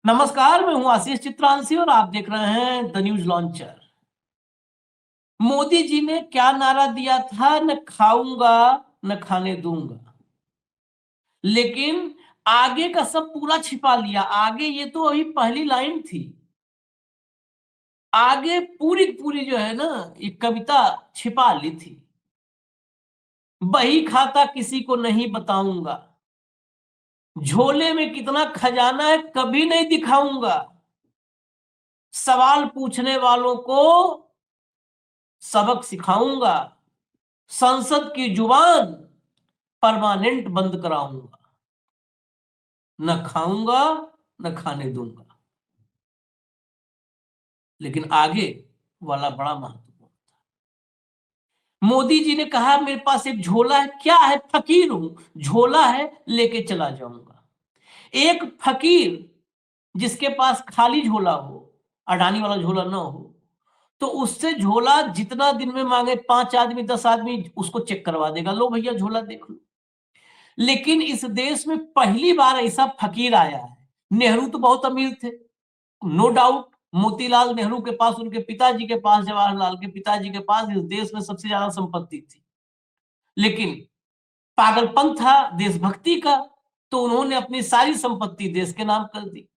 नमस्कार, मैं हूं आशीष चित्रांशी और आप देख रहे हैं the news launcher. Modi ji ने क्या नारा दिया था? न खाऊंगा न खाने दूंगा। लेकिन आगे का सब पूरा छिपा लिया। आगे ये तो अभी पहली लाइन थी। आगे पूरी पूरी जो है ना, ये कविता छिपा ली थी। बही खाता किसी को नहीं बताऊंगा, झोले में कितना खजाना है कभी नहीं दिखाऊंगा, सवाल पूछने वालों को सबक सिखाऊंगा, संसद की जुबान परमानेंट बंद कराऊंगा, न खाऊंगा न खाने दूंगा। लेकिन आगे वाला बड़ा महत्वपूर्ण था। मोदी जी ने कहा मेरे पास एक झोला है। क्या है? फकीर हूं, झोला है, लेके चला जाऊंगा। एक फकीर जिसके पास खाली झोला हो, अडानी वाला झोला ना हो, तो उससे झोला जितना दिन में मांगे 5 आदमी 10 आदमी उसको चेक करवा देगा। लो भैया झोला देख लो। लेकिन इस देश में पहली बार ऐसा फकीर आया है। नेहरू तो बहुत अमीर थे, नो डाउट। मोतीलाल नेहरू के पास, उनके पिताजी के पास, जवाहरलाल के पिताजी के पास इस देश में सबसे ज्यादा संपत्ति थी। लेकिन पागलपन था देशभक्ति का, तो उन्होंने अपनी सारी संपत्ति देश के नाम कर दी।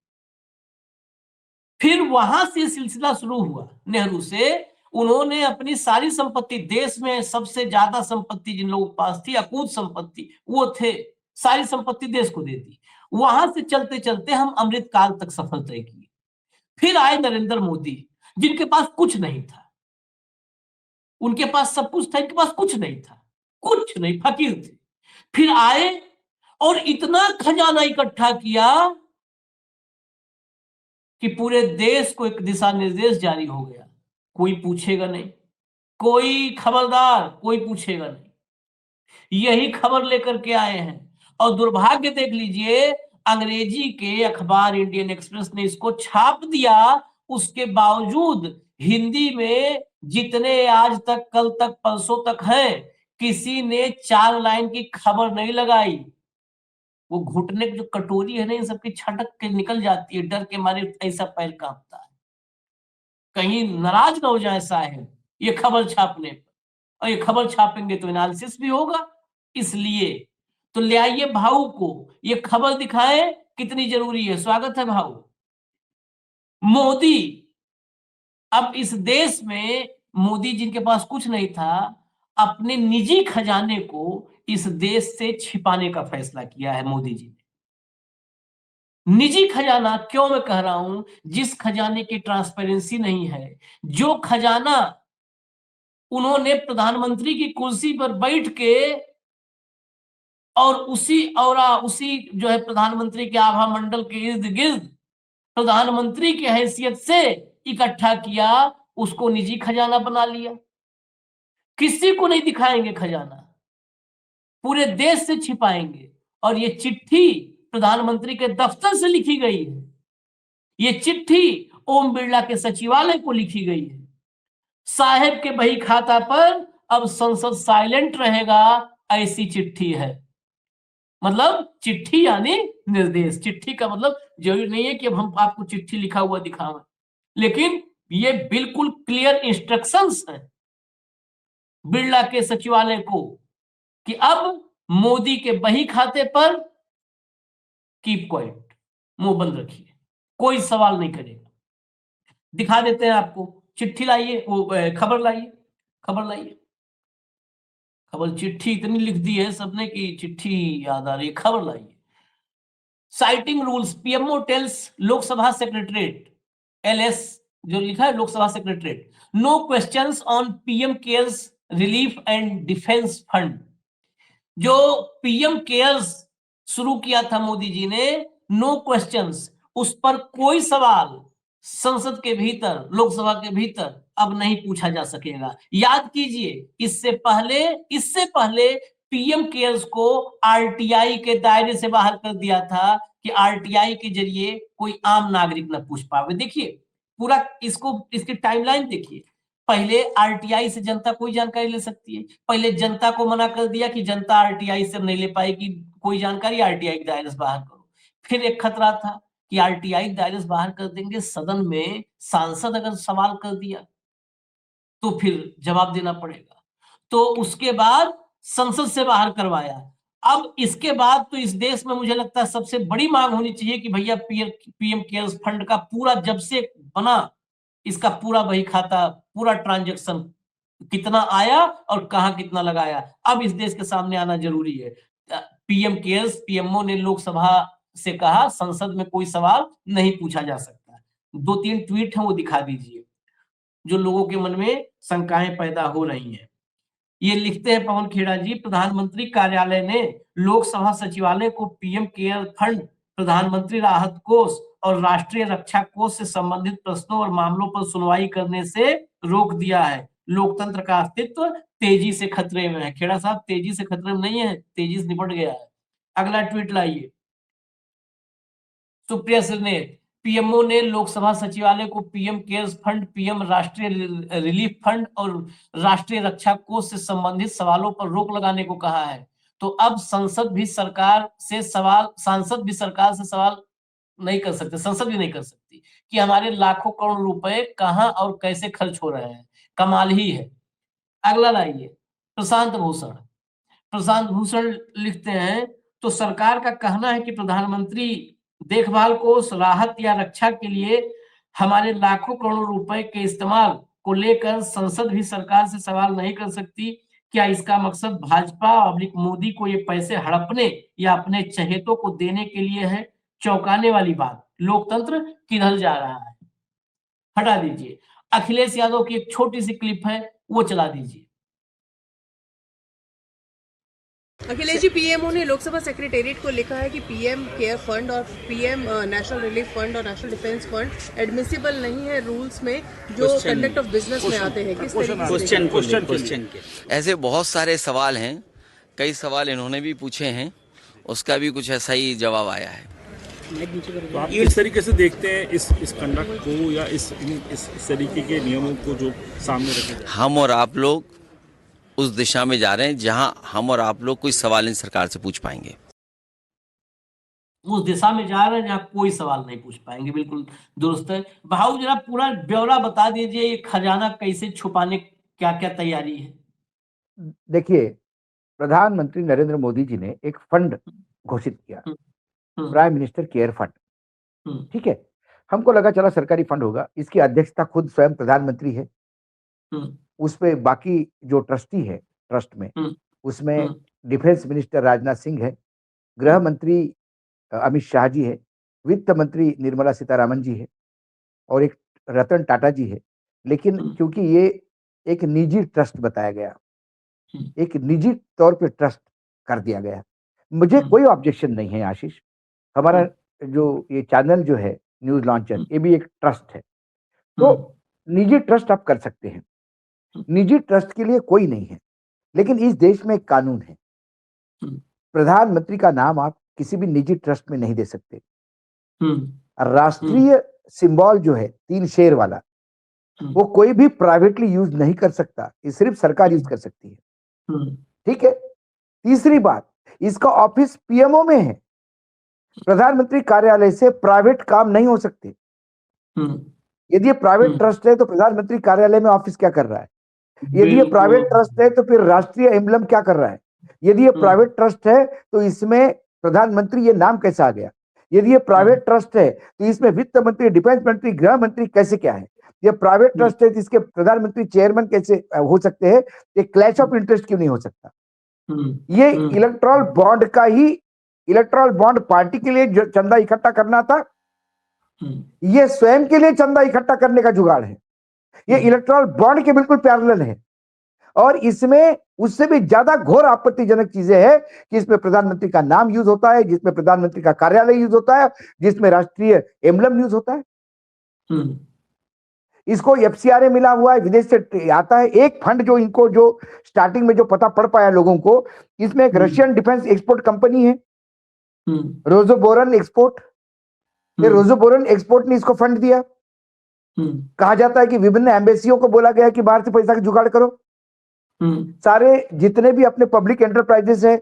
फिर वहां से सिलसिला शुरू हुआ। नेहरू से उन्होंने अपनी सारी संपत्ति, देश में सबसे ज्यादा संपत्ति जिन लोगों के पास थी, अकूत संपत्ति, वो थे, सारी संपत्ति देश को दे दी। वहां से चलते चलते हम अमृतकाल तक सफर तय किए। फिर आए नरेंद्र मोदी, जिनके पास कुछ नहीं था। उनके पास सब कुछ था, इनके पास कुछ नहीं था, कुछ नहीं, फकीर थे। फिर आए और इतना खजाना इकट्ठा किया कि पूरे देश को एक दिशा निर्देश जारी हो गया। कोई पूछेगा नहीं, कोई खबरदार, कोई पूछेगा नहीं। यही खबर लेकर के आए हैं। और दुर्भाग्य देख लीजिए, अंग्रेजी के अखबार इंडियन एक्सप्रेस ने इसको छाप दिया। उसके बावजूद हिंदी में जितने आज तक, कल तक, परसों तक है, किसी ने 4 लाइन की खबर नहीं लगाई। वो घुटने की जो कटोरी है ना, इन सबकी छटक के निकल जाती है, डर के मारे ऐसा पैर कांपता है। कहीं नाराज ना हो जाए साहब ये खबर छापने पर। और ये खबर छापेंगे तो एनालिसिस भी होगा, इसलिए तो ले आइए भाऊ को, ये खबर दिखाएं कितनी जरूरी है। स्वागत है भाऊ। मोदी, अब इस देश में मोदी जिनके पास कुछ नहीं था, अपने निजी खजाने को इस देश से छिपाने का फैसला किया है मोदी जी ने। निजी खजाना क्यों मैं कह रहा हूं? जिस खजाने की ट्रांसपेरेंसी नहीं है, जो खजाना उन्होंने प्रधानमंत्री की कुर्सी पर बैठ के और उसी जो है प्रधानमंत्री के आभा मंडल के इर्द गिर्द प्रधानमंत्री की हैसियत से इकट्ठा किया, उसको निजी खजाना बना लिया। किसी को नहीं दिखाएंगे खजाना, पूरे देश से छिपाएंगे। और ये चिट्ठी प्रधानमंत्री के दफ्तर से लिखी गई है। ये चिट्ठी ओम बिरला के सचिवालय को लिखी गई है। साहेब के बही खाता पर अब संसद साइलेंट रहेगा, ऐसी चिट्ठी है। मतलब चिट्ठी यानी निर्देश। चिट्ठी का मतलब जरूरी नहीं है कि अब हम आपको चिट्ठी लिखा हुआ दिखाएं, लेकिन ये बिल्कुल क्लियर इंस्ट्रक्शंस है बिरला के सचिवालय को कि अब मोदी के बही खाते पर कीप क्वाइट, मुंह बंद रखिए, कोई सवाल नहीं करेगा। दिखा देते हैं आपको। चिट्ठी लाइए, वो खबर लाइए, खबर लाइए। खबर, चिट्ठी इतनी लिख दी है सबने कि चिट्ठी याद आ रही है। खबर लाइए। Citing rules, PMO tells Lok Sabha secretariat, LS जो लिखा है Lok Sabha secretariat, no questions on PM cares relief and defence fund. जो पीएम केयर्स शुरू किया था मोदी जी ने, नो क्वेश्चंस, उस पर कोई सवाल संसद के भीतर, लोकसभा के भीतर अब नहीं पूछा जा सकेगा। याद कीजिए, इससे पहले पीएम केयर्स को आरटीआई के दायरे से बाहर कर दिया था कि आरटीआई के जरिए कोई आम नागरिक न पूछ पावे। देखिए पूरा इसकी टाइमलाइन देखिए। पहले आरटीआई से जनता कोई जानकारी ले सकती है। पहले जनता को मना कर दिया कि जनता आरटीआई से नहीं ले पाएगी कोई जानकारी, आरटीआई के दायरे से बाहर करो। फिर एक खतरा था कि आरटीआई दायरे से बाहर कर देंगे। सदन में सांसद अगर सवाल कर दिया तो फिर जवाब देना पड़ेगा। तो उसके बाद संसद से बाहर करवाया। अब इसके बाद तो इस देश में मुझे लगता है सबसे बड़ी मांग होनी चाहिए कि भैया पीएम केयर्स फंड का पूरा जब से बना इसका पूरा बही खाता, पूरा ट्रांजैक्शन कितना आया और कहाँ कितना लगाया, अब इस देश के सामने आना जरूरी है। पीएम केयर्स पीएमओ ने लोकसभा से कहा संसद में कोई सवाल नहीं पूछा जा सकता। 2-3 ट्वीट हैं वो दिखा दीजिए जो लोगों के मन में शंकाएं पैदा हो रही हैं। ये लिखते हैं पवन खेड़ा जी, प्रधानमंत्री कार्यालय ने लोकसभा सचिवालय को पीएम केयर फंड, प्रधानमंत्री राहत कोष और राष्ट्रीय रक्षा कोष से संबंधित प्रश्नों और मामलों पर सुनवाई करने से रोक दिया है। लोकतंत्र का अस्तित्व तेजी से खतरे में है। खेड़ा साहब, तेजी से खतरे में नहीं है, तेजी से निपट गया है। अगला ट्वीट लाइए। सुप्रिया श्रीनेत, पीएमओ ने लोकसभा सचिवालय को पीएम केयर्स फंड, पीएम राष्ट्रीय रिलीफ फंड और राष्ट्रीय रक्षा कोष से संबंधित सवालों पर रोक लगाने को कहा है। तो अब सांसद भी सरकार से सवाल नहीं कर सकते, संसद भी नहीं कर सकती कि हमारे लाखों करोड़ रुपए कहां और कैसे खर्च हो रहे हैं। कमाल ही है। अगला लाइए। प्रशांत भूषण लिखते हैं, तो सरकार का कहना है कि प्रधानमंत्री देखभाल कोष, राहत या रक्षा के लिए हमारे लाखों करोड़ रुपए के इस्तेमाल को लेकर संसद भी सरकार से सवाल नहीं कर सकती। क्या इसका मकसद भाजपा और मोदी को ये पैसे हड़पने या अपने चहेतों को देने के लिए है? चौंकाने वाली बात, लोकतंत्र किधर जा रहा है? हटा दीजिए। अखिलेश यादव की एक छोटी सी क्लिप है, वो चला दीजिए। अखिलेश जी, पीएमओ ने लोकसभा सेक्रेटेरिएट को लिखा है कि पीएम केयर फंड और पीएम नेशनल रिलीफ फंड और नेशनल डिफेंस फंड एडमिसिबल नहीं है रूल्स में जो कंडक्ट ऑफ बिजनेस में आते हैं। किस क्वेश्चन के ऐसे बहुत सारे सवाल हैं, कई सवाल इन्होंने भी पूछे हैं, उसका भी कुछ ऐसा ही जवाब आया है। तो आप किस तरीके से देखते हैं इस कंडक्ट को या इस तरीके के नियमों को जो सामने रखे? हम और आप लोग उस दिशा में जा रहे हैं जहां हम और आप लोग कोई सवाल इन सरकार से पूछ पाएंगे। उस दिशा में जा रहे हैं जहां कोई सवाल नहीं पूछ पाएंगे, बिल्कुल दुरुस्त है। भाऊ जरा पूरा ब्यौरा बता दीजिए, ये खजाना कैसे छुपाने क्या क्या तैयारी है? देखिए, प्रधानमंत्री नरेंद्र मोदी जी ने एक फंड घोषित किया, प्राइम मिनिस्टर केयर फंड। ठीक है, हमको लगा चला सरकारी फंड होगा, इसकी अध्यक्षता खुद स्वयं प्रधानमंत्री है। उस पे बाकी जो ट्रस्टी है ट्रस्ट में, उसमें डिफेंस मिनिस्टर राजनाथ सिंह है, गृह मंत्री अमित शाह जी है, वित्त मंत्री निर्मला सीतारामन जी है और एक रतन टाटा जी है। लेकिन क्योंकि ये एक निजी ट्रस्ट बताया गया, एक निजी तौर पे ट्रस्ट कर दिया गया, मुझे कोई ऑब्जेक्शन नहीं है आशीष। हमारा जो ये चैनल जो है न्यूज लॉन्चर, ये भी एक ट्रस्ट है, तो निजी ट्रस्ट आप कर सकते हैं, निजी ट्रस्ट के लिए कोई नहीं है। लेकिन इस देश में एक कानून है, प्रधानमंत्री का नाम आप किसी भी निजी ट्रस्ट में नहीं दे सकते। राष्ट्रीय सिंबल जो है 3 शेर वाला, वो कोई भी प्राइवेटली यूज नहीं कर सकता, ये सिर्फ सरकार यूज कर सकती है। ठीक है। तीसरी बात, इसका ऑफिस पीएमओ में है, प्रधानमंत्री कार्यालय से प्राइवेट काम नहीं हो सकते। यदि ये प्राइवेट ट्रस्ट है तो प्रधानमंत्री कार्यालय में ऑफिस क्या कर रहा है? यदि ये प्राइवेट ट्रस्ट है तो फिर राष्ट्रीय एम्बलम क्या कर रहा है? यदि ये प्राइवेट ट्रस्ट है तो इसमें प्रधानमंत्री ये नाम कैसे आ गया? यदि ये प्राइवेट ट्रस्ट है तो इसमें वित्त मंत्री, डिफेंस मंत्री, गृह मंत्री कैसे क्या है? ये प्राइवेट ट्रस्ट है तो इसके प्रधानमंत्री चेयरमैन कैसे हो सकते हैं? ये क्लैश ऑफ इंटरेस्ट क्यों नहीं हो सकता? ये इलेक्टोरल बॉन्ड का ही, इलेक्टोरल बॉन्ड पार्टी के लिए जो चंदा इकट्ठा करना था, ये स्वयं के लिए चंदा इकट्ठा करने का जुगाड़ है। ये इलेक्टोरल बॉन्ड के बिल्कुल पैरेलल है और इसमें उससे भी ज्यादा घोर आपत्तिजनक चीजें हैं कि इसमें प्रधानमंत्री का नाम यूज होता है, जिसमें प्रधानमंत्री का कार्यालय यूज होता है, जिसमें राष्ट्रीय एम्बलम यूज होता है। इसको एफसीआरए मिला हुआ है, विदेश से आता है। एक फंड जो इनको जो स्टार्टिंग में जो पता पड़ पाया लोगों को, इसमें एक रशियन डिफेंस एक्सपोर्ट कंपनी है, रोजोबोरन एक्सपोर्ट। रोजोबोरन एक्सपोर्ट ने इसको फंड दिया। कहा जाता है कि विभिन्न एम्बेसियों को बोला गया कि बाहर से पैसा का जुगाड़ करो। सारे जितने भी अपने पब्लिक एंटरप्राइजेस है,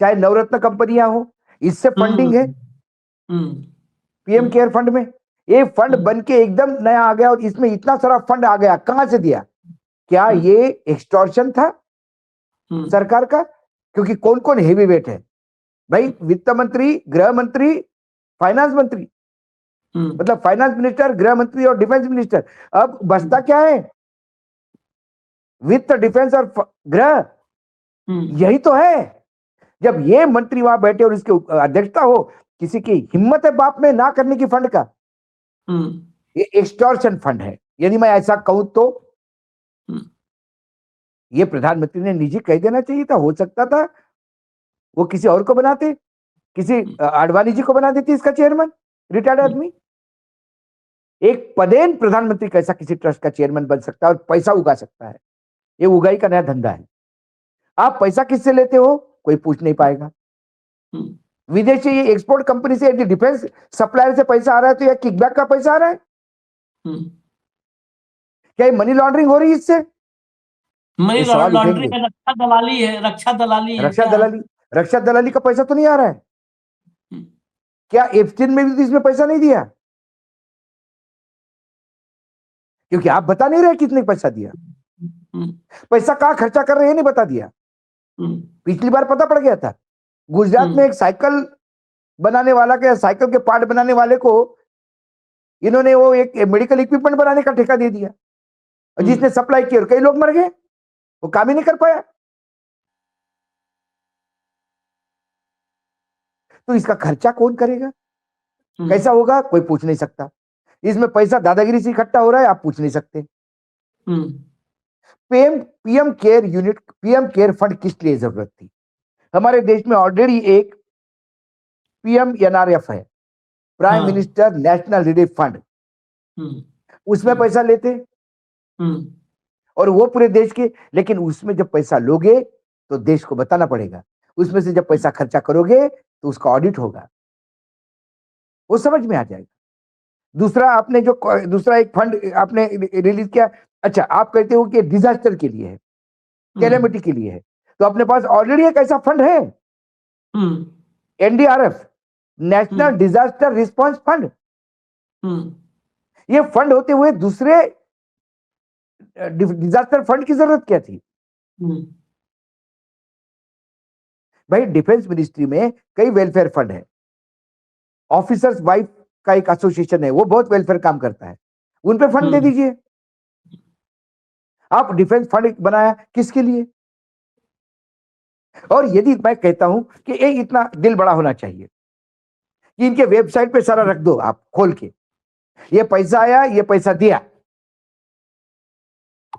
चाहे नवरत्न कंपनियां हो, इससे फंडिंग है। पीएम केयर फंड में। ये फंड बन के एकदम नया आ गया और इसमें इतना सारा फंड आ गया, कहां से दिया? क्या ये एक्सटॉर्शन था सरकार का? क्योंकि कौन कौन हेवी वेट है भाई? वित्त मंत्री, गृह मंत्री, फाइनेंस मंत्री, मतलब फाइनेंस मिनिस्टर, गृह मंत्री और डिफेंस मिनिस्टर। अब बचता क्या है? वित्त, डिफेंस और गृह, यही तो है। जब ये मंत्री वहां बैठे और इसके अध्यक्षता हो, किसी की हिम्मत है बाप में ना करने की फंड का? ये एक्सटॉर्शन फंड है। यदि मैं ऐसा कहूं तो ये प्रधानमंत्री ने निजी कह देना चाहिए था। हो सकता था वो किसी और को बनाते, किसी आडवाणी जी को बना देती इसका चेयरमैन, रिटायर्ड आदमी। एक पदेन प्रधानमंत्री कैसा किसी ट्रस्ट का चेयरमैन बन सकता है और पैसा उगा सकता है? ये उगाई का नया धंधा है। आप पैसा किससे लेते हो कोई पूछ नहीं पाएगा। विदेशी ये एक्सपोर्ट कंपनी से, यदि डिफेंस सप्लायर से पैसा आ रहा है तो यह किकबैक का पैसा आ रहा है? क्या ये मनी लॉन्ड्रिंग हो रही है इससे? मनी लॉन्ड्रिंग है, रक्षा दलाली है, रक्षा दलाली है, रक्षा दलाली का पैसा तो नहीं आ रहा है? क्या एप्स्टीन में भी तो इसमें पैसा नहीं दिया? क्योंकि आप बता नहीं रहे कितने पैसा दिया, पैसा कहां खर्चा कर रहे हैं नहीं बता दिया। पिछली बार पता पड़ गया था, गुजरात में एक साइकिल बनाने वाला के, साइकिल के पार्ट बनाने वाले को इन्होंने वो एक मेडिकल इक्विपमेंट बनाने का ठेका दे दिया, और जिसने सप्लाई किया और कई लोग मर गए, वो काम ही नहीं कर पाया। तो इसका खर्चा कौन करेगा? कैसा होगा कोई पूछ नहीं सकता। इसमें पैसा दादागिरी से इकट्ठा हो रहा है, आप पूछ नहीं सकते। PM care unit, PM care fund किस लिए जरूरत थी? हमारे देश में ऑलरेडी एक PMNRF है, prime minister national relief fund. उसमें पैसा लेते और वो पूरे देश के, लेकिन उसमें जब पैसा लोगे तो देश को बताना पड़ेगा। उसमें से जब पैसा खर्चा करोगे तो उसका ऑडिट होगा, वो समझ में आ जाएगा। दूसरा, आपने जो दूसरा एक फंड आपने रिलीज किया, अच्छा आप कहते हो कि डिजास्टर के लिए है, कैलेमिटी के लिए है, तो अपने पास ऑलरेडी एक ऐसा फंड है, NDRF, national disaster response fund. ये फंड होते हुए दूसरे डिजास्टर फंड की जरूरत क्या थी? भाई डिफेंस मिनिस्ट्री में कई वेलफेयर फंड है, ऑफिसर्स वाइफ का एक एसोसिएशन है, वो बहुत वेलफेयर काम करता है, उन पे फंड दे दीजिए। आप डिफेंस फंड बनाया किसके लिए? और यदि मैं कहता हूं कि ये इतना दिल बड़ा होना चाहिए कि इनके वेबसाइट पे सारा रख दो आप खोल के, ये पैसा आया, ये पैसा दिया,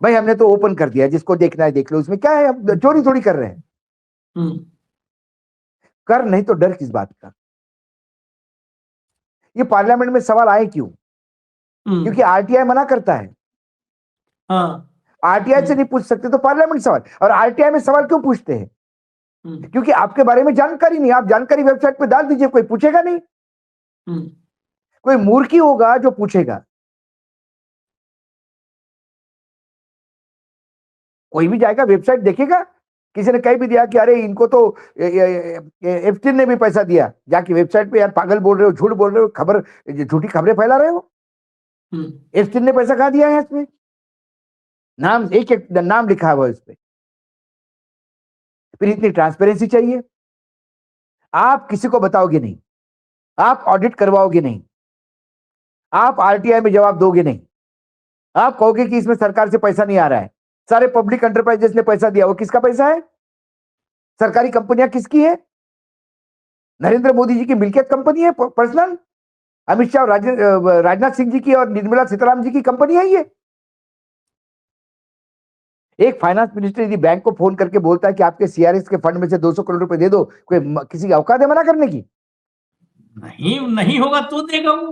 भाई हमने तो ओपन कर दिया, जिसको देखना है देख लो, उसमें क्या है, हम चोरी थोड़ी कर रहे हैं। कर नहीं तो डर किस बात का? ये पार्लियामेंट में सवाल आए क्यों? क्योंकि RTI मना करता है। RTI से नहीं पूछ सकते तो पार्लियामेंट सवाल, और RTI में सवाल क्यों पूछते हैं? क्योंकि आपके बारे में जानकारी नहीं, आप जानकारी वेबसाइट पे डाल दीजिए, कोई पूछेगा नहीं। कोई मूर्खी होगा जो पूछेगा, कोई भी जाएगा वेबसाइट देखेगा, किसी ने कह भी दिया कि अरे इनको तो एप्स्टीन ने भी पैसा दिया, जाके वेबसाइट पे यार पागल बोल रहे हो, झूठ बोल रहे हो, खबर झूठी खबरें फैला रहे हो। एप्स्टीन ने पैसा कहां दिया है? इसमें नाम, एक एक नाम लिखा हुआ है इस पे। फिर इतनी ट्रांसपेरेंसी चाहिए, आप किसी को बताओगे नहीं, आप ऑडिट करवाओगे नहीं, आप RTI में जवाब दोगे नहीं, आप कहोगे कि इसमें सरकार से पैसा नहीं आ रहा है। सारे पब्लिक एंटरप्राइजेस ने पैसा दिया, वो किसका पैसा है? सरकारी कंपनियां किसकी है? नरेंद्र मोदी जी की मिल्कियत कंपनी है पर्सनल? अमित शाह और राजनाथ सिंह जी की और निर्मला सीतारामन जी की कंपनी है ये? एक फाइनेंस मिनिस्टर यदि बैंक को फोन करके बोलता है कि आपके CRS के फंड में से 200 करोड़ रुपए दे दो, कोई किसी की औकात है मना करने की? नहीं होगा तो देगा वो।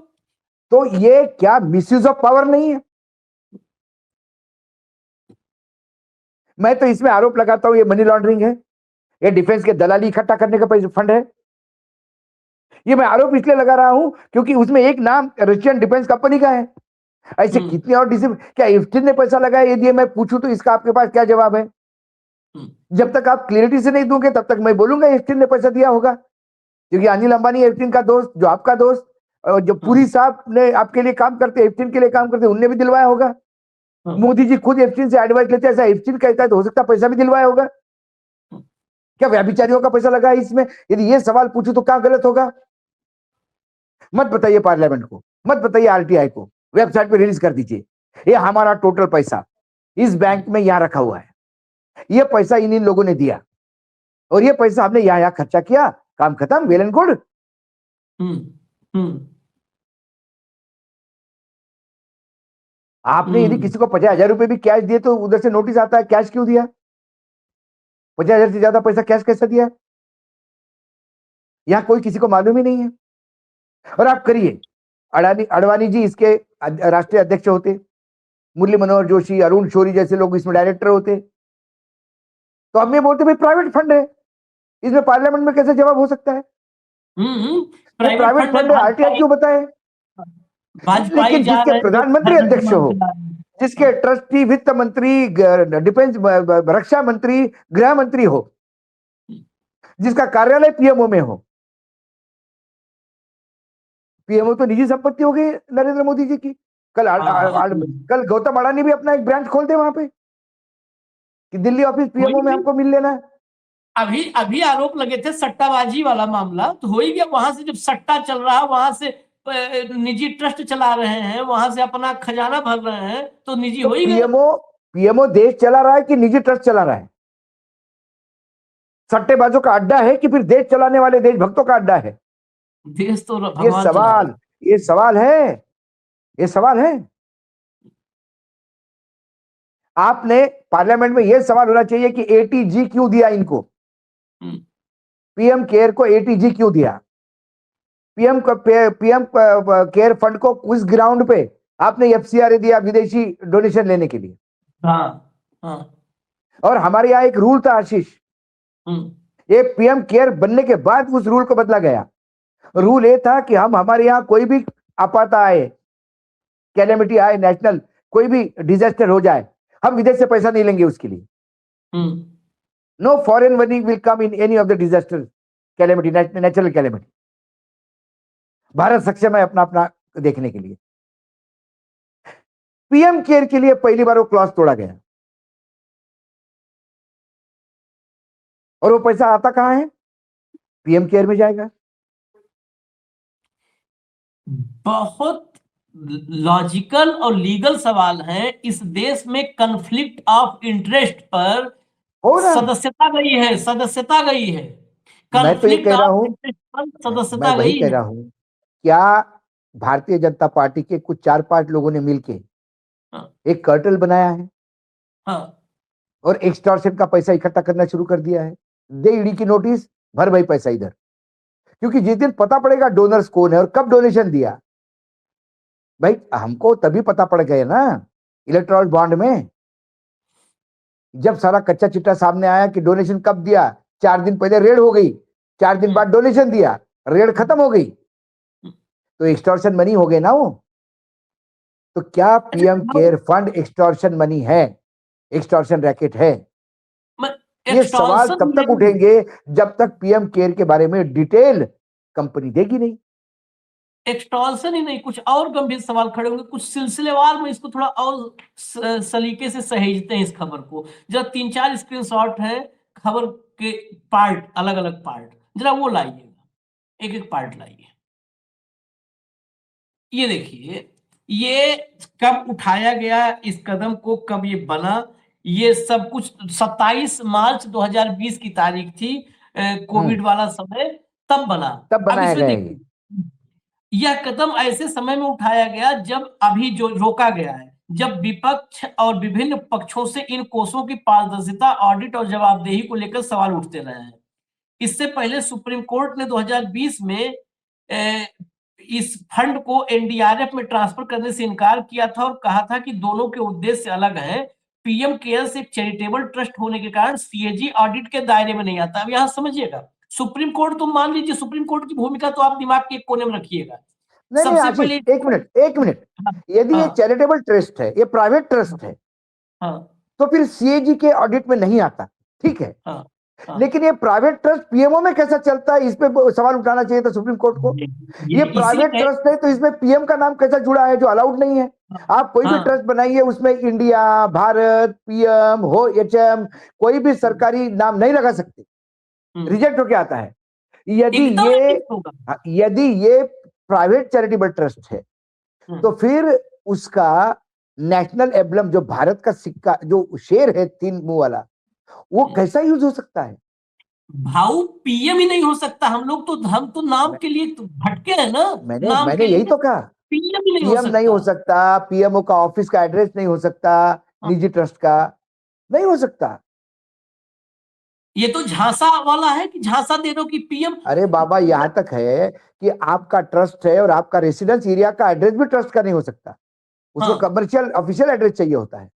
तो ये क्या मिसयूज ऑफ पावर नहीं है? मैं तो इसमें आरोप लगाता हूं ये मनी लॉन्ड्रिंग है, ये डिफेंस के दलाली इकट्ठा करने का फंड है। ये मैं आरोप इसलिए लगा रहा हूं क्योंकि उसमें एक नाम रशियन डिफेंस कंपनी का है। ऐसे कितने और क्या एप्स्टीन ने पैसा लगाया? यदि मैं पूछूं तो इसका आपके पास क्या जवाब है? जब तक आप क्लियरिटी से नहीं दोगे तब तक मैं बोलूंगा एप्स्टीन ने पैसा दिया होगा, क्योंकि अनिल अंबानी एप्स्टीन का दोस्त, जो आपका दोस्त, और जो पुरी साहब ने आपके लिए काम करते, एफटीन के लिए काम करते, उनने भी दिलवाया होगा। मोदी जी खुद एफटीन से एडवाइस लेते हैं, ऐसा एफटीन कहता है तो हो सकता है पैसा भी दिलवाया होगा। क्या व्याभिचारियों का पैसा लगा है इसमें? यदि ये सवाल पूछूं तो क्या गलत होगा? मत बताइए पार्लियामेंट को, मत बताइए आरटीआई को, वेबसाइट पे रिलीज कर दीजिए, ये हमारा टोटल पैसा इस बैंक में यहां रखा हुआ है, ये पैसा इन लोगों ने दिया और ये पैसा हमने यहां खर्चा किया, काम खत्म, वेल एंड गुड। आपने यदि किसी को 50,000 रुपए भी कैश दिए तो उधर से नोटिस आता है, कैश क्यों दिया? 50,000 से ज्यादा पैसा कैश कैसे दिया? यहां कोई किसी को मालूम ही नहीं है। और आप करिए, अडवाणी जी इसके राष्ट्रीय अध्यक्ष होते, मुरली मनोहर जोशी, अरुण शौरी जैसे लोग इसमें डायरेक्टर होते, तो हम ये बोलते भाई प्राइवेट फंड है, इसमें पार्लियामेंट में कैसे जवाब हो सकता है? प्राइवेट फंड है, आरटीआई क्यों बताए? लेकिन जिसके प्रधानमंत्री अध्यक्ष हो, जिसके ट्रस्टी, वित्त मंत्री, डिफेंस, रक्षा मंत्री, गृह मंत्री हो, जिसका कार्यालय पीएमओ में हो, पीएमओ तो निजी संपत्ति हो गई नरेंद्र मोदी जी की। कल गौतम अडानी भी अपना एक ब्रांच खोल दे वहां पे कि दिल्ली ऑफिस पीएमओ में हमको मिल लेना है। अभी आरोप लगे थे सट्टाबाजी वाला मामला, तो हो ही गया। वहां से जब सट्टा चल रहा है, वहां से निजी ट्रस्ट चला रहे हैं, वहां से अपना खजाना भर रहे हैं, तो निजी हो ही गया। पीएमओ देश चला रहा है कि निजी ट्रस्ट चला रहा है? सट्टेबाजों का अड्डा है कि फिर देश चलाने वाले देशभक्तों का अड्डा है? देश तो ये सवाल है। आपने पार्लियामेंट में यह सवाल होना चाहिए कि एटीजी क्यों दिया इनको? पीएम केयर को एटीजी क्यों दिया? पीएम केयर फंड को किस ग्राउंड पे आपने एफसीआरए दिया विदेशी डोनेशन लेने के लिए? और हमारे यहाँ एक रूल था आशीष, ये पीएम केयर बनने के बाद उस रूल को बदला गया। रूल ये था कि हमारे यहाँ कोई भी आपात आए, कैलेमिटी आए, नेशनल कोई भी डिजास्टर हो जाए, हम विदेश से पैसा नहीं लेंगे उसके लिए। No foreign money will come in any of the disaster calamity, natural calamity. Bharat सक्षम है अपना अपना देखने के लिए। पीएम केयर के लिए पहली बार वो क्लॉज तोड़ा गया और वो पैसा आता कहां है? पीएम केयर में जाएगा। बहुत लॉजिकल और लीगल सवाल है। इस देश में कन्फ्लिक्ट ऑफ इंटरेस्ट पर सदस्यता गई है। मैं तो ये कह रहा हूं, सदस्यता गई है। क्या भारतीय जनता पार्टी के कुछ 4-5 लोगों ने मिलके एक कार्टेल बनाया है और एक्सटॉर्शन का पैसा इकट्ठा करना शुरू कर दिया है? दे ईडी की नोटिस, भर भाई पैसा इधर। क्योंकि जिस दिन पता पड़ेगा डोनर्स कौन है और कब डोनेशन दिया, भाई हमको तभी पता पड़ गया ना इलेक्टोरल बॉन्ड में, जब सारा कच्चा चिट्ठा सामने आया कि डोनेशन कब दिया। 4 दिन पहले रेड हो गई, 4 दिन बाद डोनेशन दिया, रेड खत्म हो गई, तो एक्सटॉर्शन मनी हो गए ना वो। तो क्या PM care fund extortion money है, एक्सटॉर्शन रैकेट है? ये सवाल तब तक उठेंगे जब तक पीएम केयर के बारे में डिटेल कंपनी देगी नहीं। एक्सटॉर्शन ही नहीं, कुछ और गंभीर सवाल खड़े होंगे, कुछ सिलसिलेवार में इसको थोड़ा और सलीके से सहेजते हैं इस खबर को। जरा 3-4 स्क्रीनशॉट है खबर के पार्ट, अलग अलग पार्ट, जरा वो लाइएगा, एक एक पार्ट लाइए। ये देखिए, ये कब उठाया गया इस कदम को, कब ये बना, ये सब कुछ 27 मार्च 2020 की तारीख थी, कोविड वाला समय, तब बना। तब बनाया गया। यह कदम ऐसे समय में उठाया गया जब अभी जो रोका गया है, जब विपक्ष और विभिन्न पक्षों से इन कोषों की पारदर्शिता, ऑडिट और जवाबदेही को लेकर सवाल उठते रहे हैं। इससे पहले सुप्रीम कोर्ट ने 2020 में इस फंड को एनडीआरएफ में ट्रांसफर करने से इनकार किया था और कहा था कि दोनों के उद्देश्य अलग हैं। पीएम केयर्स एक चैरिटेबल ट्रस्ट होने के कारण सीएजी ऑडिट के दायरे में नहीं आता। अब यहां समझिएगा, सुप्रीम कोर्ट, तुम मान लीजिए सुप्रीम कोर्ट की भूमिका तो आप दिमाग के एक कोने में रखिएगा। सबसे पहले एक मिनट, यदि ये चैरिटेबल ट्रस्ट है, ये प्राइवेट ट्रस्ट है, तो फिर सीएजी के ऑडिट में नहीं आता, ठीक है। हाँ। लेकिन ये प्राइवेट ट्रस्ट पीएमओ में कैसा चलता है, इस पे सवाल उठाना चाहिए था सुप्रीम कोर्ट को। ये प्राइवेट इसीलिए ट्रस्ट है तो इसमें पीएम का नाम कैसा जुड़ा है, जो अलाउड नहीं है। आप कोई भी हाँ। ट्रस्ट बनाइए, उसमें इंडिया, भारत, पीएम हो, एचएम, कोई भी सरकारी नाम नहीं लगा सकते, रिजेक्ट होके आता है। एकदम रिजेक्ट होगा। यदि ये प्राइवेट चैरिटेबल ट्रस्ट है तो फिर उसका नेशनल एम्बलम, जो भारत का सिक्का, जो शेर है 3 मुंह वाला, वो कैसा यूज हो सकता है? भाऊ पीएम ही नहीं हो सकता। हम तो नाम के लिए तो भटके हैं ना। नाम मैंने के यही लिए तो कहा, पीएम ही नहीं हो पीएम नहीं हो सकता। सकता, पीएमओ का ऑफिस का एड्रेस नहीं हो सकता, निजी ट्रस्ट का नहीं हो सकता। ये तो झांसा वाला है कि झांसा दे दो कि पीएम। अरे बाबा, यहां तक है कि आपका ट्रस्ट है और आपका रेसिडेंस एरिया का एड्रेस भी ट्रस्ट का नहीं हो सकता, उसको हाँ। कमर्शियल ऑफिशियल एड्रेस चाहिए होता है।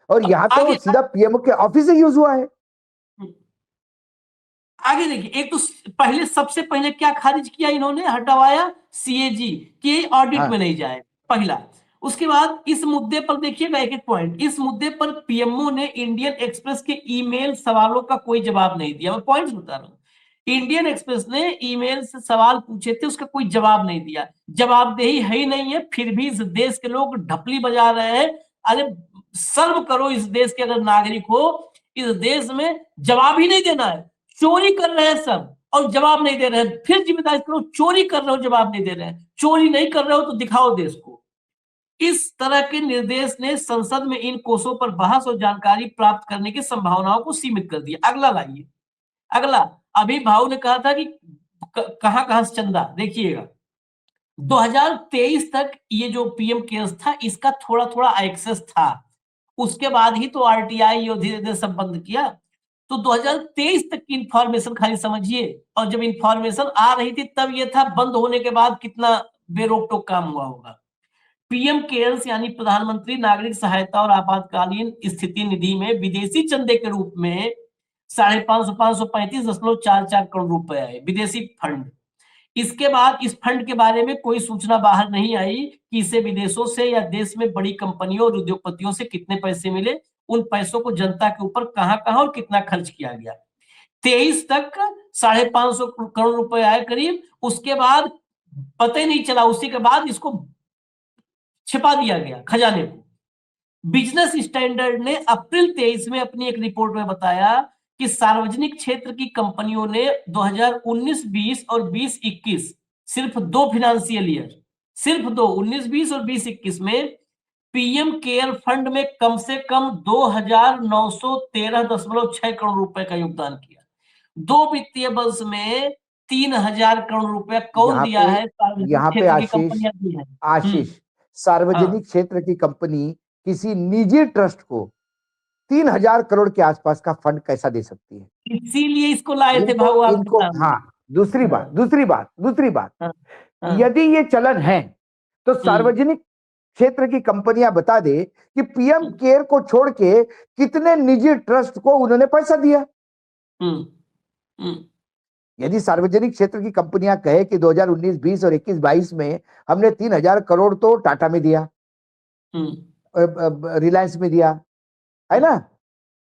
और अब यहाँ तो आगे सीधा पीएमओ के ऑफिस से यूज हुआ है। आगे देखिए, एक तो सबसे पहले क्या खारिज किया इन्होंने, हटवाया सीएजी कि ऑडिट हाँ। में नहीं जाए, पहला। उसके बाद इस मुद्दे पर देखिएगा एक एक पॉइंट, इस मुद्दे पर पीएमओ ने इंडियन एक्सप्रेस के ईमेल सवालों का कोई जवाब नहीं दिया। मैं पॉइंट बता रहा हूं, इंडियन एक्सप्रेस ने ईमेल से सवाल पूछे थे, उसका कोई जवाब नहीं दिया। जवाबदेही है ही नहीं है, फिर भी इस देश के लोग ढपली बजा रहे हैं। अरे सर्व करो, इस देश के अगर नागरिक हो, इस देश में जवाब ही नहीं देना है। चोरी कर रहे हैं सब और जवाब नहीं दे रहे हैं, फिर जिम्मेदारी करो। चोरी कर रहे हो, जवाब नहीं दे रहे हैं, चोरी नहीं कर रहे हो तो दिखाओ देश को। इस तरह के निर्देश ने संसद में इन कोषों पर बहस और जानकारी प्राप्त करने की संभावनाओं को सीमित कर दिया। अगला लाइए, अगला। अभी भाऊ ने कहा था कि कहां कहां से चंदा, देखिएगा 2023 तक ये जो पीएम केयर्स था, इसका थोड़ा थोड़ा एक्सेस था। उसके बाद ही तो आरटीआई और धीरे धीरे सब बंद किया। तो 2023 तक की इंफॉर्मेशन खाली समझिए, और जब इंफॉर्मेशन आ रही थी तब ये था, बंद होने के बाद कितना बेरोक टोक काम हुआ होगा। पीएम केयर्स यानी प्रधानमंत्री नागरिक सहायता और आपातकालीन स्थिति निधि में विदेशी चंदे के रूप में 535 करोड़ रुपए आए, विदेशी फंड। इसके बाद इस फंड के बारे में कोई सूचना बाहर नहीं आई कि इसे विदेशों से या देश में बड़ी कंपनियों और उद्योगपतियों से कितने पैसे मिले, उन पैसों को जनता के ऊपर कहां कहां और कितना खर्च किया गया। 23 तक 550 करोड़ रुपए आए करीब। उसके बाद पता ही नहीं चला, उसी के बाद इसको छिपा दिया गया खजाने को। बिजनेस स्टैंडर्ड ने अप्रैल 23 में अपनी एक रिपोर्ट में बताया कि सार्वजनिक क्षेत्र की कंपनियों ने 2019-20 और 20-21 सिर्फ 2 फाइनेंशियल ईयर, सिर्फ 2, 19-20 और 20-21 में पीएम केयर फंड में कम से कम 2,913.6 करोड़ रुपए का योगदान किया। 2 वित्तीय वर्ष में 3,000 करोड़ रुपए कौन दिया है? यहाँ पे क्षेत्र की कंपनियां दी है। आशीष, सार्वजनिक क्षेत्र की कंपनी किसी निजी ट्रस्ट को 3,000 करोड़ के आसपास का फंड कैसा दे सकती है? इसीलिए इसको लाए थे भाऊ इनको आपके हाँ, दूसरी बात, यदि ये चलन है तो सार्वजनिक क्षेत्र की कंपनियां बता दे कि पीएम केयर को छोड़ के कितने निजी ट्रस्ट को उन्होंने पैसा दिया। यदि सार्वजनिक क्षेत्र की कंपनियां कहे कि 2019, 20 और 21, 22 में हमने 3,000 करोड़ तो टाटा में दिया, रिलायंस में दिया, है ना,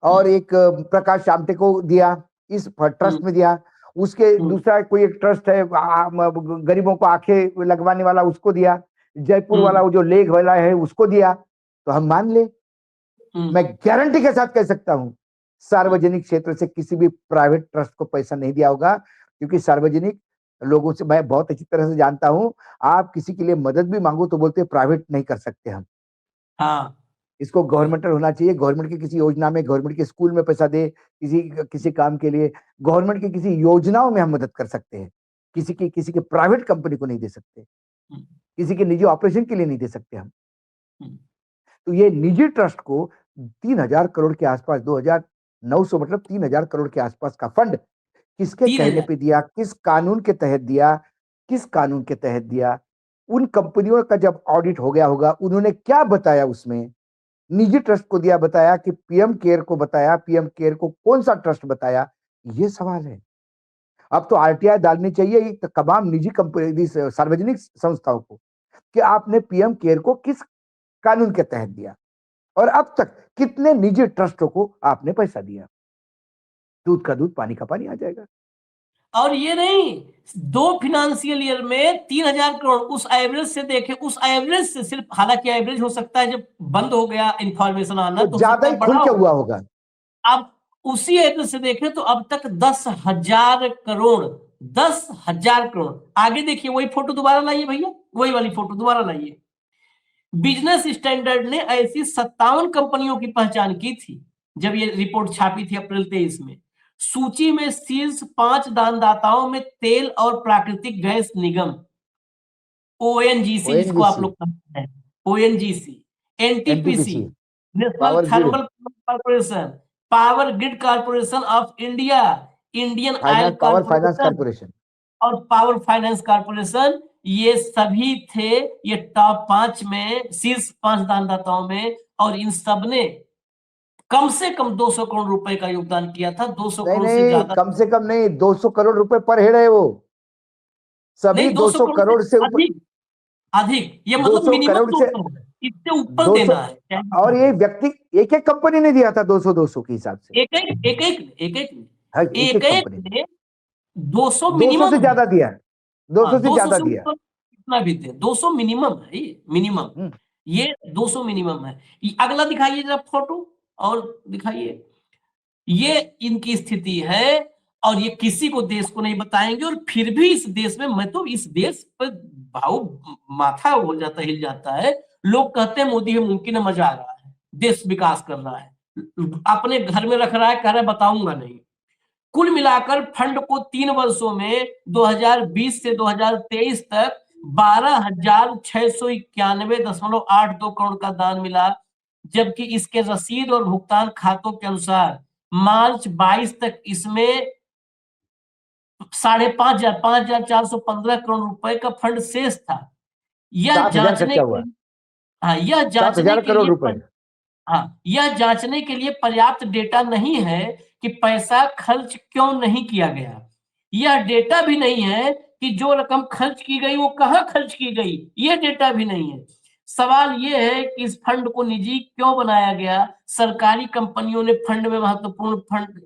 और एक प्रकाश आमटे को दिया, इस ट्रस्ट में दिया, उसके दूसरा कोई एक ट्रस्ट है गरीबों को आंखें लगवाने वाला, उसको दिया, जयपुर वाला वो जो लेग वाला है उसको दिया, तो हम मान ले। मैं गारंटी के साथ कह सकता हूं सार्वजनिक क्षेत्र से किसी भी प्राइवेट ट्रस्ट को पैसा नहीं दिया होगा, क्योंकि सार्वजनिक लोगों से मैं बहुत अच्छी तरह से जानता हूं, आप किसी के लिए मदद भी मांगो तो बोलते प्राइवेट नहीं कर सकते हम। हाँ, इसको गवर्नमेंटल होना चाहिए, गवर्नमेंट की किसी योजना में, गवर्नमेंट के स्कूल में पैसा दे, किसी काम के लिए, गवर्नमेंट की किसी योजनाओं में हम मदद कर सकते हैं, किसी के प्राइवेट कंपनी को नहीं दे सकते, किसी के निजी ऑपरेशन के लिए नहीं दे सकते हम। तो ये निजी ट्रस्ट को 3,000 करोड़ के आसपास, 2,900 मतलब 3,000 करोड़ के आसपास का फंड किसके कहने पे दिया, किस कानून के तहत दिया, उन कंपनियों का जब ऑडिट हो गया होगा उन्होंने क्या बताया उसमें, निजी ट्रस्ट को दिया, बताया कि पीएम केयर को बताया, पीएम केयर को कौन सा ट्रस्ट बताया, ये सवाल है। अब तो आरटीआई डालनी चाहिए तमाम निजी कंपनी, सार्वजनिक संस्थाओं को, कि आपने पीएम केयर को किस कानून के तहत दिया और अब तक कितने निजी ट्रस्टों को आपने पैसा दिया। दूध का दूध पानी का पानी आ जाएगा। और ये नहीं, 2 फाइनेंशियल ईयर में 3,000 करोड़, उस एवरेज से देखे, उस एवरेज से सिर्फ, हालांकि एवरेज हो सकता है जब बंद हो गया इंफॉर्मेशन आना तो ज्यादा ही खुल के हुआ होगा। अब उसी एवरेज से देखें तो अब तक 10,000 करोड़, 10,000 करोड़। आगे देखिए, वही फोटो दोबारा लाइए भैया, वही वाली फोटो दोबारा लाइए। बिजनेस स्टैंडर्ड ने ऐसी 57 कंपनियों की पहचान की थी जब ये रिपोर्ट छापी थी अप्रैल 23 में। सूची में शीर्ष 5 दानदाताओं में तेल और प्राकृतिक गैस निगम ओएनजीसी, जिसको आप लोग कहते हैं ONGC, NTPC, national thermal corporation, power grid corporation of India, Indian oil corporation और पावर फाइनेंस कॉर्पोरेशन, ये सभी थे ये टॉप 5 में, शीर्ष 5 दानदाताओं में। और इन सब ने कम से कम 200 करोड़ रुपए का योगदान किया था। 200 करोड़ से ज्यादा, कम से कम नहीं, 200 करोड़ रुपए पर हेड है वो, सभी 200 करोड़ से ऊपर, अधिक, ये मतलब मिनिमम 200, इससे ऊपर देना है। और ये व्यक्ति एक कंपनी ने दिया था 200 के हिसाब से, एक ने 200 मिनिमम से ज्यादा दिया, 200 से ज्यादा दिया, कितना भी दे, 200 मिनिमम है, ये मिनिमम, ये 200 मिनिमम है। अगला दिखाइए जरा फोटो, और दिखाइए, ये इनकी स्थिति है। और ये किसी को, देश को नहीं बताएंगे, और फिर भी इस देश में, मैं तो इस देश पर भाव माथा हो जाता, हिल जाता है। लोग कहते हैं मोदी है मुमकिन है, मजा आ रहा है, देश विकास कर रहा है, अपने घर में रख रहा है, कह रहा है बताऊंगा नहीं। कुल मिलाकर फंड को 3 वर्षों में 2020 से 2023 तक 12,691.82 करोड़ का दान मिला, जबकि इसके रसीद और भुगतान खातों के अनुसार मार्च 22 तक इसमें 5,415 करोड़ रुपए का फंड शेष था। यह जांचने के लिए पर्याप्त डेटा नहीं है कि पैसा खर्च क्यों नहीं किया गया। यह डेटा भी नहीं है कि जो रकम खर्च की गई वो कहां खर्च की गई, यह डेटा भी नहीं है। सवाल यह है कि इस फंड को निजी क्यों बनाया गया। सरकारी कंपनियों ने फंड में महत्वपूर्ण फंड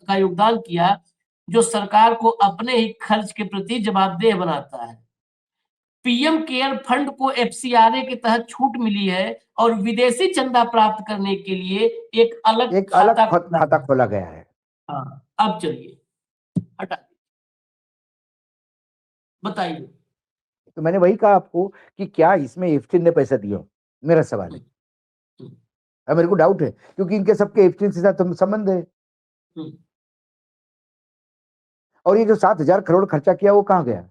का योगदान किया, जो सरकार को अपने ही खर्च के प्रति जवाबदेह बनाता है। पीएम केयर फंड को एफसीआरए के तहत छूट मिली है और विदेशी चंदा प्राप्त करने के लिए एक अलग खाता खोला गया है। हाँ, अब चलिए हटा बताइए। तो मैंने वही कहा आपको कि क्या इसमें एफटीन ने पैसा दिया, मेरा सवाल है। अब मेरे को डाउट है, क्योंकि इनके सबके एफटीन से साथ संबंध है। और ये जो 7,000 करोड़ खर्चा किया वो कहां गया?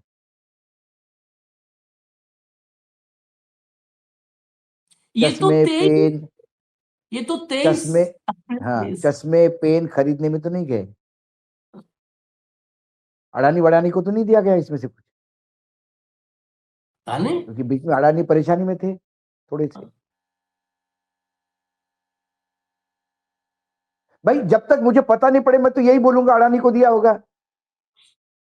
चश्मे पेन खरीदने में तो नहीं गए, अडानी वडानी को तो नहीं दिया गया इसमें से कुछ, क्योंकि बीच में अडानी परेशानी में थे थोड़े से। भाई जब तक मुझे पता नहीं पड़े मैं तो यही बोलूंगा अडानी को दिया होगा।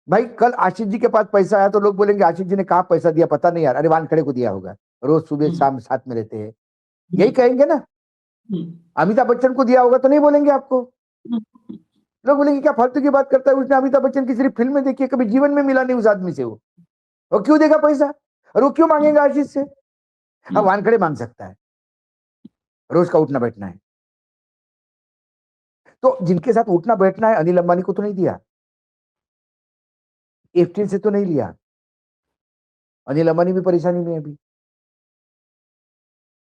भाई कल आशीष जी के पास पैसा आया तो लोग बोलेंगे आशीष जी ने कहा पैसा दिया, पता नहीं यार, अरे वानखेड़े को दिया होगा, रोज सुबह शाम साथ में रहते हैं, यही कहेंगे ना। अमिताभ बच्चन को दिया होगा तो नहीं बोलेंगे आपको, लोग बोलेंगे क्या फालतू की बात करता है, उसने अमिताभ बच्चन की सिर्फ फिल्म में देखी है, कभी जीवन में मिला नहीं उस आदमी से, वो क्यों देगा पैसा, और वो क्यों मांगेगा आशीष से? हाँ वानखेड़े मांग सकता है, रोज का उठना बैठना है। तो जिनके साथ उठना बैठना है, अनिल अंबानी को तो नहीं दिया, एफटीन से तो नहीं लिया, अनिल अंबानी भी परेशानी में अभी,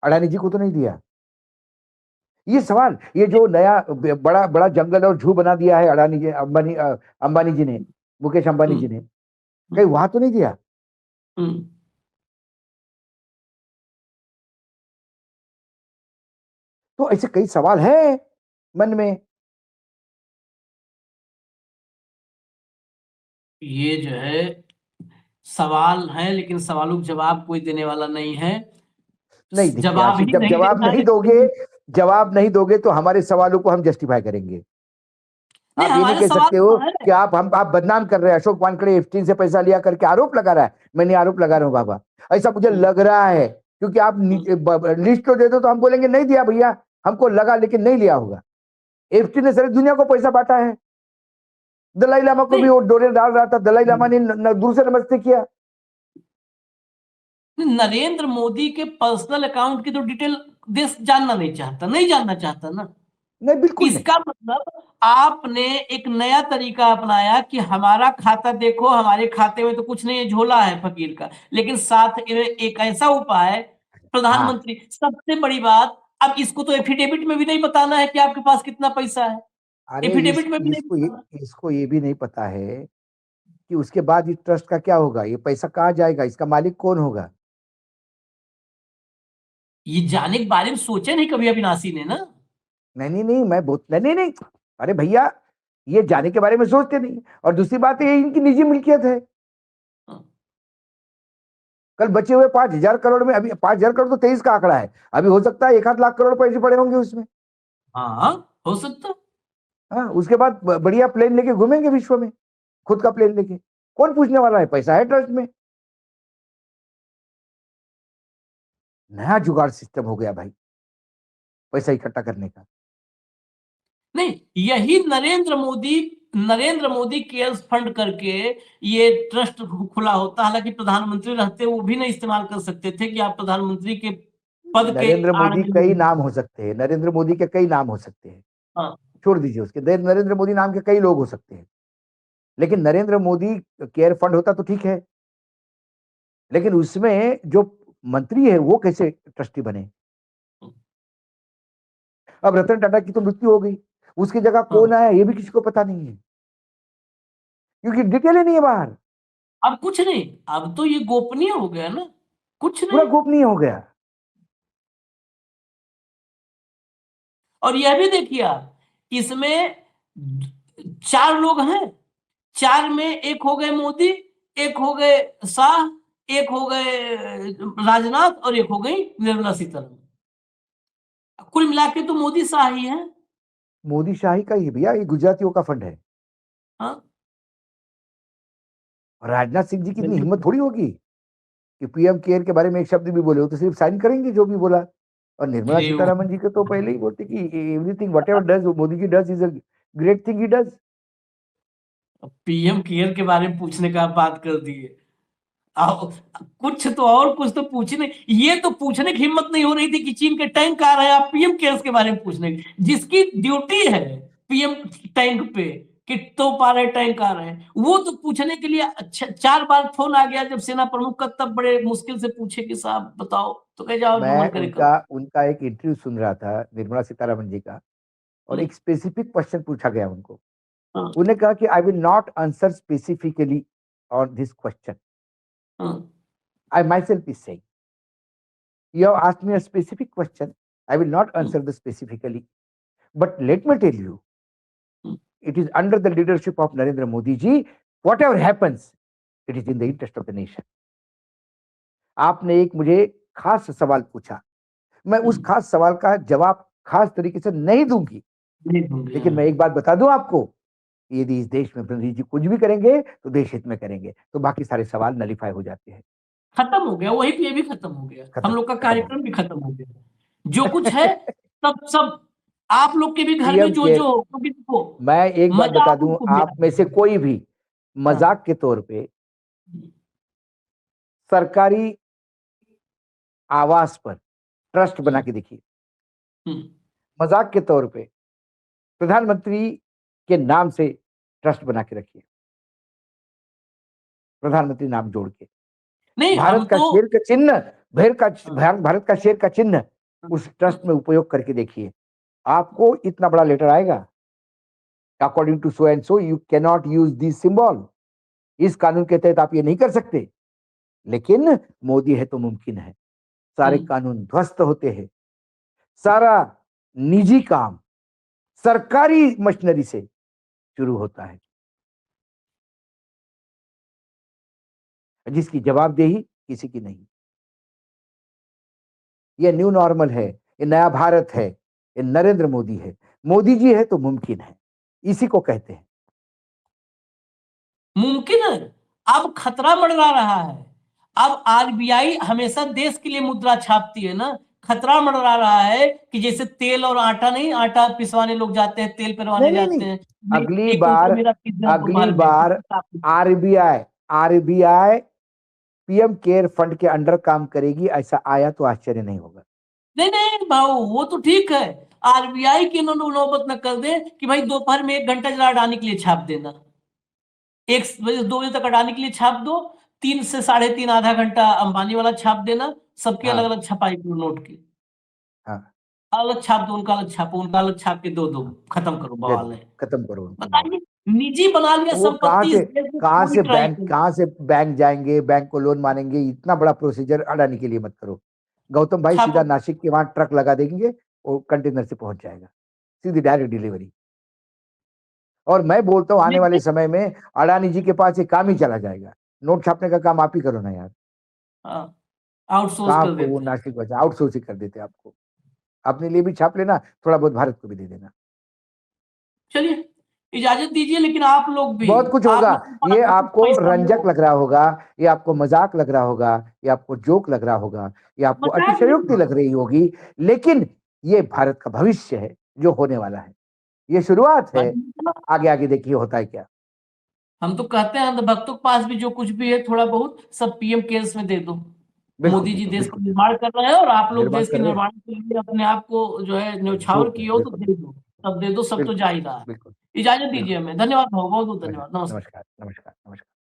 अडानी जी को तो नहीं दिया। ये सवाल, ये जो नया बड़ा बड़ा जंगल और जू बना दिया है अडानी जी, अंबानी जी ने, मुकेश अंबानी जी ने, कहीं वहां तो नहीं दिया? तो ऐसे कई सवाल है मन में। ये जो है सवाल है, लेकिन सवालों का जवाब कोई देने वाला नहीं है। नहीं, जब जवाब नहीं दोगे तो हमारे सवालों को हम जस्टिफाई करेंगे। आप ये नहीं कह सकते हो कि आप बदनाम कर रहे हैं, अशोक वानखेड़े एफटीन से पैसा लिया करके आरोप लगा रहा है। मैं नहीं आरोप लगा रहा हूँ बाबा, ऐसा मुझे लग रहा है, क्योंकि आप लिस्ट तो दे दो तो हम बोलेंगे नहीं दिया भैया, हमको लगा लेकिन नहीं लिया होगा। एफटीन ने सारी दुनिया को पैसा बांटा है, दलाई लामा को भी वो डोनेट डाल रहा था, दलाई लामा ने दूर से नमस्ते किया। नरेंद्र मोदी के पर्सनल अकाउंट की तो डिटेल देश जानना नहीं चाहता, नहीं जानना चाहता ना। नहीं, बिल्कुल नहीं। इसका मतलब आपने एक नया तरीका अपनाया कि हमारा खाता देखो, हमारे खाते में तो कुछ नहीं है, झोला है फकीर का, लेकिन साथ एक ऐसा उपाय, प्रधानमंत्री, सबसे बड़ी बात, अब इसको तो एफिडेविट में भी नहीं बताना है कि आपके पास कितना पैसा है, अरे एफिडेविट में भी नहीं बताना। इसको ये भी नहीं पता है कि उसके बाद इस ट्रस्ट का क्या होगा, ये पैसा कहाँ जाएगा, इसका मालिक कौन होगा। ये जाने के बारे में सोचे नहीं कभी अविनाशी ने ना। नहीं, मैं बहुत नहीं, अरे भैया, ये जाने के बारे में सोचते नहीं। और दूसरी बात है, ये इनकी निजी मिल्कियत है। कल बचे हुए 5,000 करोड़ में, अभी 5,000 करोड़ तो 23 का आंकड़ा है, अभी हो सकता है 1-8 लाख करोड़ पैसे पड़े होंगे उसमें। हाँ, हो सकता। हाँ, उसके बाद बढ़िया प्लेन लेके घूमेंगे विश्व में, खुद का प्लेन लेके। कौन पूछने वाला है, पैसा है ट्रस्ट में। नया जुगाड़ सिस्टम हो गया भाई पैसा इकट्ठा करने का। नहीं, यही नरेंद्र मोदी केयर्स फंड करके ये ट्रस्ट खुला होता, हालांकि प्रधानमंत्री रहते वो भी नहीं इस्तेमाल कर सकते थे कि आप प्रधानमंत्री के पद के नरेंद्र आड़ मोदी में। कई नाम हो सकते हैं, नरेंद्र मोदी के कई नाम हो सकते हैं, हाँ, छोड़ दीजिए उसके, नरेंद्र मोदी नाम के कई लोग हो सकते हैं, लेकिन नरेंद्र मोदी केयर फंड होता तो ठीक है, लेकिन उसमें जो मंत्री है वो कैसे ट्रस्टी बने। अब रतन टाटा की तो मृत्यु हो गई, उसकी जगह कौन आया ये भी किसी को पता नहीं है, क्योंकि डिटेल ही नहीं है बाहर। अब कुछ नहीं, अब तो ये गोपनीय हो गया ना, कुछ पूरा नहीं। गोपनीय हो गया। और यह भी देखिए आप, इसमें 4 लोग हैं, 4 में एक हो गए मोदी, एक हो गए शाह, एक हो गए राजनाथ और एक हो गई निर्मला सीतारमण। कुल मिला के तो मोदी शाह ही है। मोदी शाही का ही भैया, ये गुजरातियों का फंड है। हाँ, और राजनाथ सिंह जी की इतनी हिम्मत थोड़ी होगी कि पीएम केयर के बारे में एक शब्द भी बोले, वो तो सिर्फ साइन करेंगे जो भी बोला। और निर्मला सीतारमण जी को तो पहले ही बोलते कि everything whatever does Modi ji does is a great thing he does. PM care के बारे में पूछने का आप बात कर दिए, कुछ तो और कुछ तो पूछने, ये तो पूछने की हिम्मत नहीं हो रही थी कि चीन के टैंक आ रहे हैं, आप पीएम केयर्स के बारे में पूछने की, जिसकी ड्यूटी है पीएम टैंक पे कि तो पा रहे टैंक आ रहे हैं, वो तो पूछने के लिए अच्छा 4 बार फोन आ गया जब सेना प्रमुख का, तब बड़े मुश्किल से पूछे कि साहब बताओ, तो कह जाओ जो मन करे करो। उनका एक इंटरव्यू सुन रहा था निर्मला सीतारमण जी का, और एक स्पेसिफिक क्वेश्चन पूछा गया उनको। उन्होंने कहा कि I will not answer specifically on this question, I myself is saying, you have asked me a specific question, I will not answer this specifically, but let me tell you, it is under the leadership of Narendra Modi ji, whatever happens, it is in the interest of the nation. आपने एक मुझे खास सवाल पूछा, मैं उस खास सवाल का जवाब खास तरीके से नहीं दूंगी, लेकिन मैं एक बात बता दूं आपको, यदि इस देश में प्रधानमंत्री जी कुछ भी करेंगे तो देश हित में करेंगे, तो बाकी सारे सवाल नलीफाई हो जाते हैं। खत्म हो गया, वही पे भी खत्म हो गया, हम लोग का कार्यक्रम भी खत्म हो गया, जो कुछ है सब आप लोग के भी घर में जो जो हो, मैं एक बात बता दूं, आप में से कोई भी मजाक के तौर पे सरकारी आवास पर ट्रस्ट बना के देखिए, मजाक के तौर पे प्रधानमंत्री के नाम से ट्रस्ट बना के रखिए, प्रधानमंत्री नाम जोड़ के, नहीं भारत का शेर का चिन्ह, भारत का शेर का चिन्ह उस ट्रस्ट में उपयोग करके देखिए, आपको इतना बड़ा लेटर आएगा, according to so and so you can not use this symbol, इस कानून के तहत आप ये नहीं कर सकते, लेकिन मोदी है तो मुमकिन है। सारे कानून ध्वस्त होते हैं, सारा निजी काम सरकारी मशीनरी से शुरू होता है, जिसकी जवाबदेही किसी की नहीं। ये न्यू नॉर्मल है, ये नया भारत है, ये नरेंद्र मोदी है, मोदी जी है तो मुमकिन है, इसी को कहते हैं। मुमकिन है, अब खतरा मंडरा रहा है, अब आरबीआई हमेशा देश के लिए मुद्रा छापती है ना, खतरा मंडरा रहा है कि जैसे तेल और आटा नहीं, आटा पिसवाने लोग जाते हैं, तेल पिसवाने जाते हैं, अगली एक बार तो मेरा पिज्जा को मार आरबीआई पीएम केयर फंड के अंडर काम करेगी, ऐसा आया तो आश्चर्य नहीं होगा। नहीं भाऊ, वो तो ठीक है। आरबीआई की इन्होंने नौबत न कर दे कि भाई दोपहर में 1 घंटा जरा अडानी के लिए छाप देना, 1 बजे 2 बजे तक अडानी के लिए छाप दो, 3 से 3.5 आधा घंटा अंबानी वाला छाप देना, सबके हाँ। अलग अलग छपाई करो नोट की, हाँ, अलग छाप दो, उनका अलग छापो, उनका अलग छाप के दो खत्म करो दे बवाल दो, है। खत्म करो उनको। बताइए, निजी बना लिया वो संपत्ति इस देश में, कोई ट्राई करो। कहाँ से बैंक जाएंगे, बैंक को लोन मानेंगे, इतना बड़ा प्रोसीजर अडानी के लिए मत करो। गौतम भाई छापो। सीधा नासिक के वहां ट्रक लगा देंगे, वो कंटेनर से पहुंच जाएगा, सीधी डायरेक्ट डिलीवरी। और मैं बोलता हूँ आने वाले समय में अडानी जी के पास ये काम ही चला जाएगा, नोट छापने का काम आप ही करो ना यार। आउटसोर्स कर को वो देते, नासिक बचा आउटसोर्सिंग कर देते, आपको अपने लिए भी छाप लेना, थोड़ा बहुत भारत को भी दे देना। चलिए इजाजत दीजिए, लेकिन आप लोग भी, बहुत कुछ आप होगा। लोग के पास ये कुछ आपको पैसा रंजक हो। लग रहा होगा, ये आपको मजाक लग रहा होगा, ये आपको जोक लग रहा होगा, ये आपको मजाक अतिशयोक्ति नहीं। लग रही होगी, लेकिन ये भारत का भविष्य है जो होने वाला है। ये शुरुआत है, आगे आगे देखिए होता है क्या। हम तो कहते हैं अंधभक्तों के पास भी जो कुछ भी है थोड़ा बहुत सब पीएम केयर्स में दे दो। बिल्कुल मोदी जी बिल्कुल देश का बिल्कुल निर्माण कर रहे हैं और आप लोग निर्माण देश के कर रहे हैं। निर्माण के लिए अपने आप को जो है न्यौछावर झूठ किए है, हो तो बिल्कुल दे दो, सब दे दो, सब तो बिल्कुल जा ही रहा है। बिल्कुल इजाजत दीजिए बिल्कुल। हमें, धन्यवाद, बहुत बहुत धन्यवाद, नमस्कार। नमस्कार नमस्कार नमस्कार।